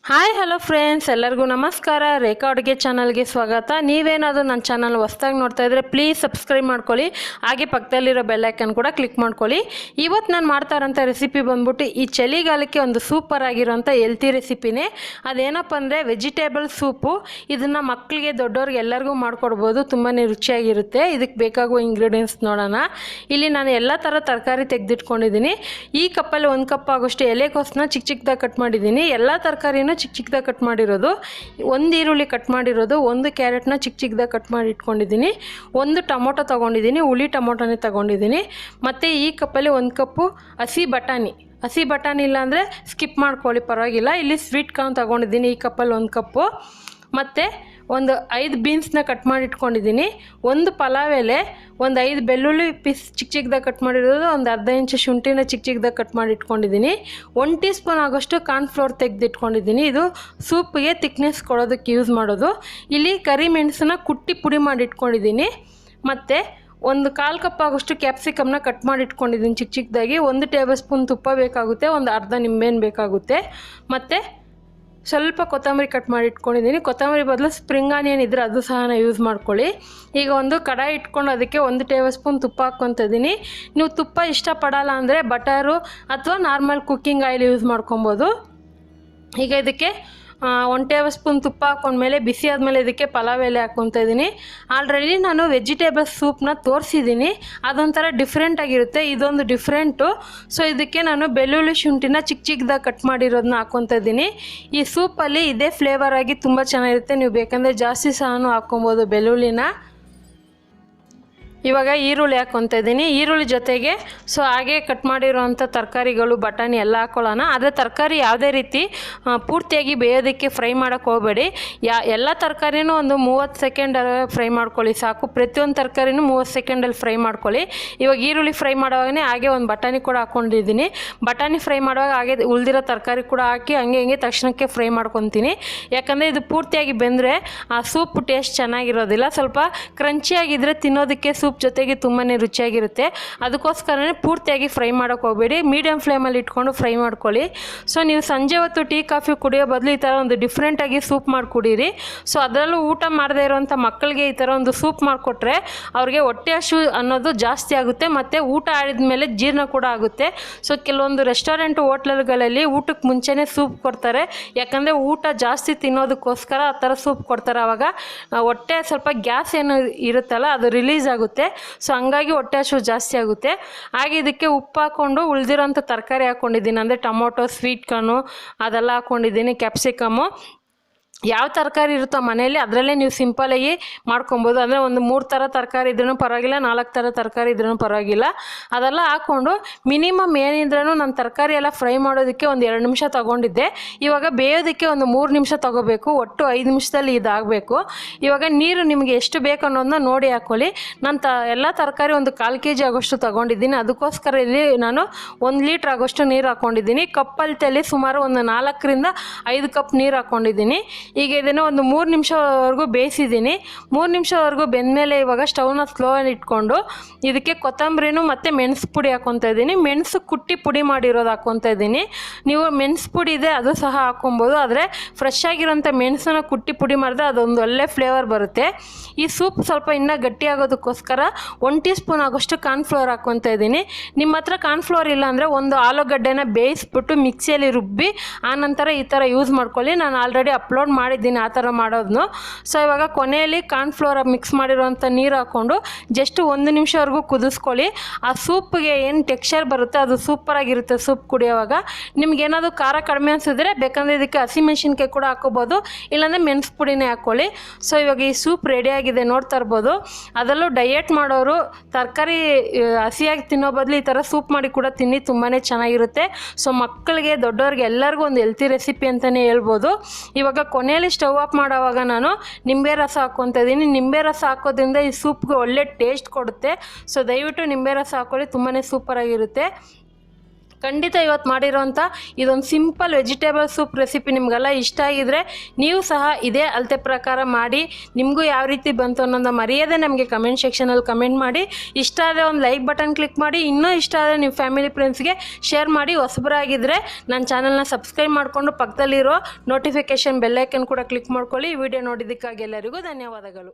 Hi hello friends, ಎಲ್ಲರಿಗೂ ನಮಸ್ಕಾರ. ರೇಖಾ ಅಡುಗೆ ಚಾನಲ್ಗೆ ಸ್ವಾಗತ. ನೀವೇನಾದರೂ ನನ್ನ ಚಾನಲ್ ಹೊಸ್ದಾಗಿ ನೋಡ್ತಾ ಇದ್ದರೆ ಪ್ಲೀಸ್ ಸಬ್ಸ್ಕ್ರೈಬ್ ಮಾಡ್ಕೊಳ್ಳಿ, ಹಾಗೆ ಪಕ್ಕದಲ್ಲಿರೋ ಬೆಲ್ಲೈಕನ್ ಕೂಡ ಕ್ಲಿಕ್ ಮಾಡ್ಕೊಳ್ಳಿ. ಇವತ್ತು ನಾನು ಮಾಡ್ತಾ ಇರೋಂಥ ರೆಸಿಪಿ ಬಂದ್ಬಿಟ್ಟು ಈ ಚಳಿಗಾಲಕ್ಕೆ ಒಂದು ಸೂಪರ್ ಆಗಿರೋಂಥ ಹೆಲ್ತಿ ರೆಸಿಪಿನೇ. ಅದೇನಪ್ಪ ಅಂದರೆ ವೆಜಿಟೇಬಲ್ ಸೂಪು. ಇದನ್ನು ಮಕ್ಕಳಿಗೆ ದೊಡ್ಡವ್ರಿಗೆ ಎಲ್ಲರಿಗೂ ಮಾಡಿಕೊಡ್ಬೋದು, ತುಂಬಾ ರುಚಿಯಾಗಿರುತ್ತೆ. ಇದಕ್ಕೆ ಬೇಕಾಗುವ ಇಂಗ್ರೀಡಿಯೆಂಟ್ಸ್ ನೋಡೋಣ. ಇಲ್ಲಿ ನಾನು ಎಲ್ಲ ಥರ ತರಕಾರಿ ತೆಗೆದಿಟ್ಕೊಂಡಿದ್ದೀನಿ. ಈ ಕಪ್ಪಲ್ಲಿ 1 ಕಪ್ ಆಗೋಷ್ಟು ಎಲೆಕೋಸನ್ನ ಚಿಕ್ಕ ಚಿಕ್ಕದಾಗಿ ಕಟ್ ಮಾಡಿದ್ದೀನಿ. ಎಲ್ಲ ತರಕಾರಿನೂ ಚಿಕ್ಕ ಚಿಕ್ಕದಾಗಿ ಕಟ್ ಮಾಡಿರೋದು. 1 ಈರುಳ್ಳಿ ಕಟ್ ಮಾಡಿರೋದು, 1 ಕ್ಯಾರೆಟ್ನ ಚಿಕ್ಕ ಚಿಕ್ಕದಾಗಿ ಕಟ್ ಮಾಡಿ ಇಟ್ಕೊಂಡಿದ್ದೀನಿ. 1 ಟೊಮೊಟೊ ತೊಗೊಂಡಿದ್ದೀನಿ, ಹುಳಿ ಟೊಮೊಟೊನೇ ತೊಗೊಂಡಿದ್ದೀನಿ. ಮತ್ತು ಈ ಕಪ್ಪಲ್ಲಿ 1 ಕಪ್ಪು ಹಸಿ ಬಟಾಣಿ ಇಲ್ಲ ಅಂದರೆ ಸ್ಕಿಪ್ ಮಾಡ್ಕೊಳ್ಳಿ, ಪರವಾಗಿಲ್ಲ. ಇಲ್ಲಿ ಸ್ವೀಟ್ ಕಾರ್ನ್ ತೊಗೊಂಡಿದ್ದೀನಿ, ಈ ಕಪ್ಪಲ್ಲಿ 1 ಕಪ್ಪು. ಮತ್ತು ಒಂದು 5 ಬೀನ್ಸ್ನ ಕಟ್ ಮಾಡಿ ಇಟ್ಕೊಂಡಿದ್ದೀನಿ. 1 ಪಲಾವ್ ಎಲೆ, ಒಂದು 5 ಬೆಳ್ಳುಳ್ಳಿ ಪೀಸ್ ಚಿಕ್ಕ ಚಿಕ್ಕದಾಗಿ ಕಟ್ ಮಾಡಿರೋದು, ಒಂದು ಅರ್ಧ ಇಂಚು ಶುಂಠಿನ ಚಿಕ್ಕ ಚಿಕ್ಕದಾಗಿ ಕಟ್ ಮಾಡಿ ಇಟ್ಕೊಂಡಿದ್ದೀನಿ. 1 ಟೀ ಸ್ಪೂನ್ ಆಗೋಷ್ಟು ಕಾರ್ನ್ಫ್ಲೋರ್ ತೆಗೆದಿಟ್ಕೊಂಡಿದ್ದೀನಿ. ಇದು ಸೂಪ್ಗೆ ತಿಕ್ನೆಸ್ ಕೊಡೋದಕ್ಕೆ ಯೂಸ್ ಮಾಡೋದು. ಇಲ್ಲಿ ಕರಿಮೆಣಸನ್ನ ಕುಟ್ಟಿ ಪುಡಿ ಮಾಡಿ ಇಟ್ಕೊಂಡಿದ್ದೀನಿ. ಮತ್ತು ಒಂದು 1/4 ಕಪ್ ಆಗೋಷ್ಟು ಕ್ಯಾಪ್ಸಿಕಮ್ನ ಕಟ್ ಮಾಡಿ ಇಟ್ಕೊಂಡಿದ್ದೀನಿ ಚಿಕ್ಕ ಚಿಕ್ಕದಾಗಿ. 1 ಟೇಬಲ್ ಸ್ಪೂನ್ ತುಪ್ಪ ಬೇಕಾಗುತ್ತೆ, ಒಂದು ಅರ್ಧ ನಿಂಬೆಹಣ್ಣು ಬೇಕಾಗುತ್ತೆ. ಮತ್ತು ಸ್ವಲ್ಪ ಕೊತ್ತಂಬರಿ ಕಟ್ ಮಾಡಿ ಇಟ್ಕೊಂಡಿದ್ದೀನಿ. ಕೊತ್ತಂಬರಿ ಬದಲು ಸ್ಪ್ರಿಂಗ್ ಆನಿಯನ್ ಇದ್ದರೆ ಅದು ಸಹ ಯೂಸ್ ಮಾಡ್ಕೊಳ್ಳಿ. ಈಗ ಒಂದು ಕಡಾಯಿ ಇಟ್ಕೊಂಡು ಅದಕ್ಕೆ 1 ಟೇಬಲ್ ಸ್ಪೂನ್ ತುಪ್ಪ ಹಾಕ್ಕೊತಿದ್ದೀನಿ. ನೀವು ತುಪ್ಪ ಇಷ್ಟಪಡಲ್ಲ ಅಂದರೆ ಬಟರು ಅಥವಾ ನಾರ್ಮಲ್ ಕುಕ್ಕಿಂಗ್ ಆಯಿಲ್ ಯೂಸ್ ಮಾಡ್ಕೊಬೋದು. ಈಗ ಇದಕ್ಕೆ 1 ಟೇಬಲ್ ಸ್ಪೂನ್ ತುಪ್ಪ ಹಾಕ್ಕೊಂಡ್ಮೇಲೆ ಬಿಸಿ ಆದಮೇಲೆ ಇದಕ್ಕೆ ಪಲಾವ್ ಎಲೆ ಹಾಕ್ಕೊತಾ ಇದ್ದೀನಿ. ಆಲ್ರೆಡಿ ನಾನು ವೆಜಿಟೇಬಲ್ ಸೂಪ್ನ ತೋರಿಸಿದ್ದೀನಿ, ಅದೊಂಥರ ಡಿಫ್ರೆಂಟಾಗಿರುತ್ತೆ, ಇದೊಂದು ಡಿಫ್ರೆಂಟು. ಸೊ ಇದಕ್ಕೆ ನಾನು ಬೆಳ್ಳುಳ್ಳಿ ಶುಂಠಿನ ಚಿಕ್ಕ ಚಿಕ್ಕದಾಗಿ ಕಟ್ ಮಾಡಿರೋದನ್ನ ಹಾಕ್ಕೊತಾ ಇದ್ದೀನಿ. ಈ ಸೂಪಲ್ಲಿ ಇದೇ ಫ್ಲೇವರ್ ಆಗಿ ತುಂಬ ಚೆನ್ನಾಗಿರುತ್ತೆ. ನೀವು ಬೇಕಂದರೆ ಜಾಸ್ತಿ ಸಹ ಹಾಕ್ಕೊಬೋದು ಬೆಳ್ಳುಳ್ಳಿನ. ಇವಾಗ ಈರುಳ್ಳಿ ಹಾಕ್ಕೊತಾ ಇದ್ದೀನಿ. ಈರುಳ್ಳಿ ಜೊತೆಗೆ ಹಾಗೆ ಕಟ್ ಮಾಡಿರೋವಂಥ ತರಕಾರಿಗಳು, ಬಟಾಣಿ ಎಲ್ಲ ಹಾಕ್ಕೊಳ್ಳೋಣ. ಆದರೆ ತರಕಾರಿ ಯಾವುದೇ ರೀತಿ ಪೂರ್ತಿಯಾಗಿ ಬೇಯೋದಕ್ಕೆ ಫ್ರೈ ಮಾಡೋಕ್ಕೆ ಹೋಗಬೇಡಿ. ಎಲ್ಲ ತರಕಾರಿನೂ ಒಂದು 30 ಸೆಕೆಂಡ್ ಫ್ರೈ ಮಾಡ್ಕೊಳ್ಳಿ ಸಾಕು. ಪ್ರತಿಯೊಂದು ತರಕಾರಿನೂ 30 ಸೆಕೆಂಡಲ್ಲಿ ಫ್ರೈ ಮಾಡ್ಕೊಳ್ಳಿ. ಇವಾಗ ಈರುಳ್ಳಿ ಫ್ರೈ ಮಾಡುವಾಗಲೇ ಹಾಗೆ ಒಂದು ಬಟಾಣಿ ಕೂಡ ಹಾಕ್ಕೊಂಡಿದ್ದೀನಿ. ಬಟಾಣಿ ಫ್ರೈ ಮಾಡುವಾಗ ಹಾಗೆ ಉಳಿದಿರೋ ತರಕಾರಿ ಕೂಡ ಹಾಕಿ ಹಂಗೆ ತಕ್ಷಣಕ್ಕೆ ಫ್ರೈ ಮಾಡ್ಕೊತೀನಿ. ಯಾಕಂದರೆ ಇದು ಪೂರ್ತಿಯಾಗಿ ಬೆಂದರೆ ಆ ಸೂಪ್ ಟೇಸ್ಟ್ ಚೆನ್ನಾಗಿರೋದಿಲ್ಲ. ಸ್ವಲ್ಪ ಕ್ರಂಚಿಯಾಗಿದ್ದರೆ ತಿನ್ನೋದಕ್ಕೆ ಸೂಪ್ ಜೊತೆಗೆ ತುಂಬಾ ರುಚಿಯಾಗಿರುತ್ತೆ. ಅದಕ್ಕೋಸ್ಕರನೇ ಪೂರ್ತಿಯಾಗಿ ಫ್ರೈ ಮಾಡೋಕ್ಕೆ ಹೋಗಬೇಡಿ, ಮೀಡಿಯಮ್ ಫ್ಲೇಮಲ್ಲಿ ಇಟ್ಕೊಂಡು ಫ್ರೈ ಮಾಡ್ಕೊಳ್ಳಿ. ಸೊ ನೀವು ಸಂಜೆ ಹೊತ್ತು ಟೀ ಕಾಫಿ ಕುಡಿಯೋ ಬದಲು ಈ ಥರ ಒಂದು ಡಿಫ್ರೆಂಟಾಗಿ ಸೂಪ್ ಮಾಡಿಕೊಡಿರಿ. ಸೊ ಅದರಲ್ಲೂ ಊಟ ಮಾಡದೇ ಇರೋವಂಥ ಮಕ್ಕಳಿಗೆ ಈ ಥರ ಒಂದು ಸೂಪ್ ಮಾಡಿಕೊಟ್ರೆ ಅವ್ರಿಗೆ ಹೊಟ್ಟೆ ಹಸಿವು ಅನ್ನೋದು ಜಾಸ್ತಿ ಆಗುತ್ತೆ, ಮತ್ತು ಊಟ ಆಡಿದ್ಮೇಲೆ ಜೀರ್ಣ ಕೂಡ ಆಗುತ್ತೆ. ಸೊ ಕೆಲವೊಂದು ರೆಸ್ಟೋರೆಂಟ್ ಹೋಟ್ಲುಗಳಲ್ಲಿ ಊಟಕ್ಕೆ ಮುಂಚೆನೇ ಸೂಪ್ ಕೊಡ್ತಾರೆ, ಯಾಕಂದರೆ ಊಟ ಜಾಸ್ತಿ ತಿನ್ನೋದಕ್ಕೋಸ್ಕರ ಆ ಥರ ಸೂಪ್ ಕೊಡ್ತಾರೆ. ಆವಾಗ ಹೊಟ್ಟೆ ಸ್ವಲ್ಪ ಗ್ಯಾಸ್ ಏನು ಇರುತ್ತಲ್ಲ ಅದು ರಿಲೀಸ್ ಆಗುತ್ತೆ. ಸೊ ಹಂಗಾಗಿ ಹೊಟ್ಟೆ ಹಸಿವು ಜಾಸ್ತಿ ಆಗುತ್ತೆ. ಹಾಗೆ ಇದಕ್ಕೆ ಉಪ್ಪು ಹಾಕ್ಕೊಂಡು ಉಳಿದಿರೋಂಥ ತರಕಾರಿ ಹಾಕ್ಕೊಂಡಿದ್ದೀನಿ. ಅಂದರೆ ಟೊಮೊಟೊ, ಸ್ವೀಟ್ ಕಾರ್ನು ಅದೆಲ್ಲ ಹಾಕ್ಕೊಂಡಿದ್ದೀನಿ, ಕ್ಯಾಪ್ಸಿಕಮ್ಮು. ಯಾವ ತರಕಾರಿ ಇರುತ್ತೋ ಮನೆಯಲ್ಲಿ ಅದರಲ್ಲೇ ನೀವು ಸಿಂಪಲಾಗಿ ಮಾಡ್ಕೊಬೋದು. ಅಂದರೆ ಒಂದು 3 ಥರ ತರಕಾರಿ ಇದ್ರೂ ಪರವಾಗಿಲ್ಲ, 4 ಥರ ತರಕಾರಿ ಇದ್ರೂ ಪರವಾಗಿಲ್ಲ. ಅದೆಲ್ಲ ಹಾಕ್ಕೊಂಡು ಮಿನಿಮಮ್ ಏನಿದ್ರೂ ನಾನು ತರಕಾರಿ ಎಲ್ಲ ಫ್ರೈ ಮಾಡೋದಕ್ಕೆ ಒಂದು 2 ನಿಮಿಷ ತೊಗೊಂಡಿದ್ದೆ. ಇವಾಗ ಬೇಯೋದಕ್ಕೆ ಒಂದು 3 ನಿಮಿಷ ತೊಗೋಬೇಕು. ಒಟ್ಟು 5 ನಿಮಿಷದಲ್ಲಿ ಇದಾಗಬೇಕು. ಇವಾಗ ನೀರು ನಿಮಗೆ ಎಷ್ಟು ಬೇಕು ಅನ್ನೋದನ್ನ ನೋಡಿ ಹಾಕ್ಕೊಳ್ಳಿ. ನಾನು ಎಲ್ಲ ತರಕಾರಿ ಒಂದು 1/4 kg ಆಗೋಷ್ಟು ತೊಗೊಂಡಿದ್ದೀನಿ. ಅದಕ್ಕೋಸ್ಕರ ಇಲ್ಲಿ ನಾನು 1 ಲೀಟ್ರ್ ಆಗೋಷ್ಟು ನೀರು ಹಾಕ್ಕೊಂಡಿದ್ದೀನಿ. ಕಪ್ಪಲ್ತಲ್ಲಿ ಸುಮಾರು ಒಂದು 4ರಿಂದ 5 ಕಪ್ ನೀರು ಹಾಕ್ಕೊಂಡಿದ್ದೀನಿ. ಈಗ ಇದನ್ನು ಒಂದು 3 ನಿಮಿಷವರೆಗೂ ಬೇಯಿಸಿದ್ದೀನಿ. 3 ನಿಮಿಷವರೆಗೂ ಬೆಂದಮೇಲೆ ಇವಾಗ ಸ್ಟವ್ನ ಸ್ಲೋಲ್ಲಿ ಇಟ್ಕೊಂಡು ಇದಕ್ಕೆ ಕೊತ್ತಂಬರಿನೂ ಮತ್ತು ಮೆಣಸು ಪುಡಿ ಹಾಕ್ಕೊತಾ ಇದ್ದೀನಿ. ಮೆಣಸು ಕುಟ್ಟಿ ಪುಡಿ ಮಾಡಿರೋದು ಹಾಕ್ಕೊತಾ ಇದ್ದೀನಿ. ನೀವು ಮೆಣಸು ಪುಡಿ ಇದೆ ಅದು ಸಹ ಹಾಕ್ಕೊಬೋದು, ಆದರೆ ಫ್ರೆಶ್ ಆಗಿರೋಂಥ ಮೆಣಸನ್ನ ಕುಟ್ಟಿ ಪುಡಿ ಮಾಡಿದ್ರೆ ಅದೊಂದು ಒಳ್ಳೆ ಫ್ಲೇವರ್ ಬರುತ್ತೆ. ಈ ಸೂಪ್ ಸ್ವಲ್ಪ ಇನ್ನೂ ಗಟ್ಟಿಯಾಗೋದಕ್ಕೋಸ್ಕರ 1 ಟೀ ಸ್ಪೂನ್ ಆಗೋಷ್ಟು ಕಾರ್ನ್ಫ್ಲೋರ್ ಹಾಕ್ಕೊತಾ ಇದ್ದೀನಿ. ನಿಮ್ಮ ಹತ್ರ ಕಾರ್ನ್ಫ್ಲೋರ್ ಇಲ್ಲ ಅಂದರೆ ಒಂದು ಆಲೂಗಡ್ಡೆನ ಬೇಯಿಸ್ಬಿಟ್ಟು ಮಿಕ್ಸಿಯಲ್ಲಿ ರುಬ್ಬಿ ಆನಂತರ ಈ ಥರ ಯೂಸ್ ಮಾಡ್ಕೊಳ್ಳಿ. ನಾನು ಆಲ್ರೆಡಿ ಅಪ್ಲೋಡ್ ಮಾಡಿದ್ದೀನಿ ಆ ಥರ ಮಾಡೋದನ್ನು. ಸೊ ಇವಾಗ ಕೊನೆಯಲ್ಲಿ ಕಾರ್ನ್ಫ್ಲೋರ್ ಮಿಕ್ಸ್ ಮಾಡಿರೋಂಥ ನೀರು ಹಾಕ್ಕೊಂಡು ಜಸ್ಟ್ 1 ನಿಮಿಷವರೆಗೂ ಕುದಿಸ್ಕೊಳ್ಳಿ. ಆ ಸೂಪ್ಗೆ ಏನು ಟೆಕ್ಸ್ಚರ್ ಬರುತ್ತೆ ಅದು ಸೂಪರಾಗಿರುತ್ತೆ ಸೂಪ್ ಕುಡಿಯೋವಾಗ. ನಿಮ್ಗೇನಾದರೂ ಖಾರ ಕಡಿಮೆ ಅನಿಸಿದ್ರೆ ಬೇಕಂದರೆ ಇದಕ್ಕೆ ಹಸಿಮೆಣ್ಸಿನ್ಕಾಯಿ ಕೂಡ ಹಾಕೋಬೋದು, ಇಲ್ಲಾಂದರೆ ಮೆಣಸು ಪುಡಿನೇ ಹಾಕ್ಕೊಳ್ಳಿ. ಸೊ ಇವಾಗ ಈ ಸೂಪ್ ರೆಡಿಯಾಗಿದೆ, ನೋಡ್ತಾ ಇರ್ಬೋದು. ಅದರಲ್ಲೂ ಡಯೆಟ್ ಮಾಡೋರು ತರಕಾರಿ ಹಸಿಯಾಗಿ ತಿನ್ನೋ ಬದಲು ಈ ಥರ ಸೂಪ್ ಮಾಡಿ ಕೂಡ ತಿನ್ನಿ, ತುಂಬಾ ಚೆನ್ನಾಗಿರುತ್ತೆ. ಸೊ ಮಕ್ಕಳಿಗೆ ದೊಡ್ಡವ್ರಿಗೆ ಎಲ್ಲರಿಗೂ ಒಂದು ಹೆಲ್ತಿ ರೆಸಿಪಿ ಅಂತಲೇ ಹೇಳ್ಬೋದು. ಇವಾಗ ಕೊನೆಯಲ್ಲಿ ಸ್ಟವ್ ಆಫ್ ಮಾಡೋವಾಗ ನಾನು ನಿಂಬೆ ರಸ ಹಾಕ್ಕೊತಾ ಇದ್ದೀನಿ. ನಿಂಬೆ ರಸ ಹಾಕೋದ್ರಿಂದ ಈ ಸೂಪ್ಗೆ ಒಳ್ಳೆ ಟೇಸ್ಟ್ ಕೊಡುತ್ತೆ. ಸೊ ದಯವಿಟ್ಟು ನಿಂಬೆ ರಸ ಹಾಕ್ಕೊಳ್ಳಿ, ತುಂಬಾ ಸೂಪರಾಗಿರುತ್ತೆ. ಖಂಡಿತ ಇವತ್ತು ಮಾಡಿರೋಂಥ ಇದೊಂದು ಸಿಂಪಲ್ ವೆಜಿಟೇಬಲ್ ಸೂಪ್ ರೆಸಿಪಿ ನಿಮಗೆಲ್ಲ ಇಷ್ಟ ಆಗಿದ್ರೆ ನೀವು ಸಹ ಇದೇ ಅಳತೆ ಪ್ರಕಾರ ಮಾಡಿ ನಿಮಗೂ ಯಾವ ರೀತಿ ಬಂತು ಅನ್ನೋದನ್ನ ಮರೆಯದೆ ನಮಗೆ ಕಮೆಂಟ್ ಸೆಕ್ಷನಲ್ಲಿ ಕಮೆಂಟ್ ಮಾಡಿ. ಇಷ್ಟ ಆದರೆ ಒಂದು ಲೈಕ್ ಬಟನ್ ಕ್ಲಿಕ್ ಮಾಡಿ, ಇನ್ನೂ ಇಷ್ಟ ಆದರೆ ನಿಮ್ಮ ಫ್ಯಾಮಿಲಿ ಫ್ರೆಂಡ್ಸ್ಗೆ ಶೇರ್ ಮಾಡಿ. ಹೊಸಬರಾಗಿದ್ದರೆ ನನ್ನ ಚಾನಲ್ನ ಸಬ್ಸ್ಕ್ರೈಬ್ ಮಾಡಿಕೊಂಡು ಪಕ್ಕದಲ್ಲಿರೋ ನೋಟಿಫಿಕೇಷನ್ ಬೆಲ್ಲೈಕನ್ ಕೂಡ ಕ್ಲಿಕ್ ಮಾಡ್ಕೊಳ್ಳಿ. ಈ ವಿಡಿಯೋ ನೋಡಿದ್ದಕ್ಕಾಗಿ ಎಲ್ಲರಿಗೂ ಧನ್ಯವಾದಗಳು.